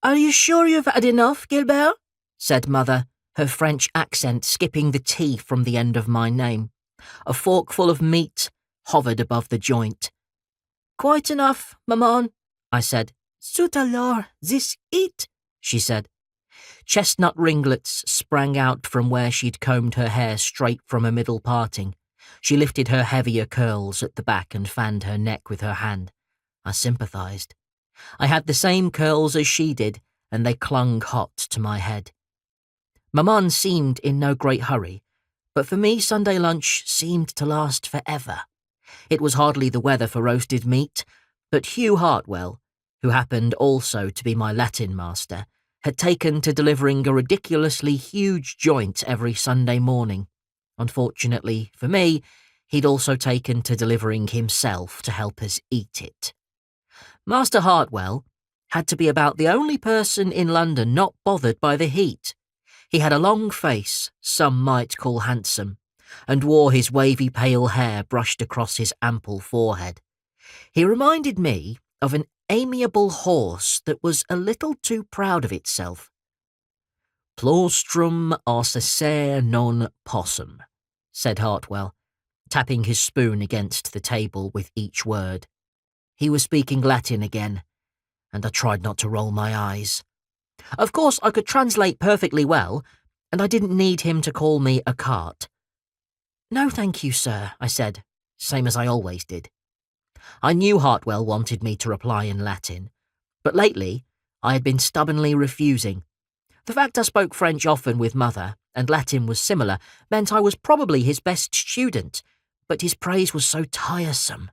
"Are you sure you've had enough, Gilbert?" said Mother, her French accent skipping the T from the end of my name. A forkful of meat hovered above the joint. "Quite enough, maman," I said. "Zut alors, this it," she said. Chestnut ringlets sprang out from where she'd combed her hair straight from a middle parting. She lifted her heavier curls at the back and fanned her neck with her hand. I sympathised. I had the same curls as she did, and they clung hot to my head. Maman seemed in no great hurry, but for me Sunday lunch seemed to last forever. It was hardly the weather for roasted meat, but Hugh Hartwell, who happened also to be my Latin master, had taken to delivering a ridiculously huge joint every Sunday morning. Unfortunately for me, he'd also taken to delivering himself to help us eat it. Master Hartwell had to be about the only person in London not bothered by the heat. He had a long face, some might call handsome, and wore his wavy pale hair brushed across his ample forehead. He reminded me of an amiable horse that was a little too proud of itself. "Plaustrum arcesser non possum," said Hartwell, tapping his spoon against the table with each word. He was speaking Latin again, and I tried not to roll my eyes. Of course, I could translate perfectly well, and I didn't need him to call me a cart. "No, thank you, sir," I said, same as I always did. I knew Hartwell wanted me to reply in Latin, but lately I had been stubbornly refusing. The fact I spoke French often with Mother, and Latin was similar, meant I was probably his best student, but his praise was so tiresome.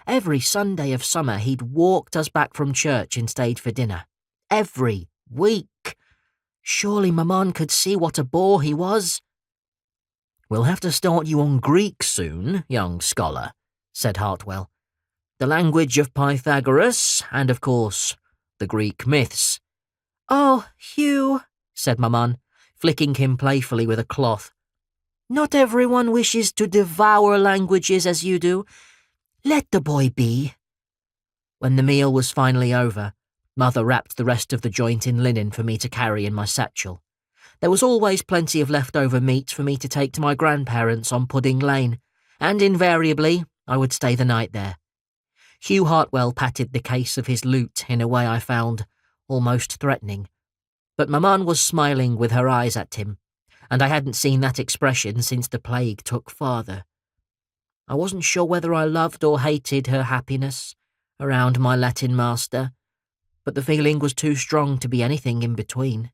Every Sunday of summer he'd walked us back from church and stayed for dinner. Every week. Surely Maman could see what a bore he was. "We'll have to start you on Greek soon, young scholar," said Hartwell. "The language of Pythagoras, and of course, the Greek myths." "Oh, Hugh," said Maman, flicking him playfully with a cloth. "Not everyone wishes to devour languages as you do. Let the boy be." When the meal was finally over, Mother wrapped the rest of the joint in linen for me to carry in my satchel. There was always plenty of leftover meat for me to take to my grandparents on Pudding Lane, and invariably I would stay the night there. Hugh Hartwell patted the case of his loot in a way I found almost threatening, but Maman was smiling with her eyes at him, and I hadn't seen that expression since the plague took father. I wasn't sure whether I loved or hated her happiness around my Latin master, but the feeling was too strong to be anything in between.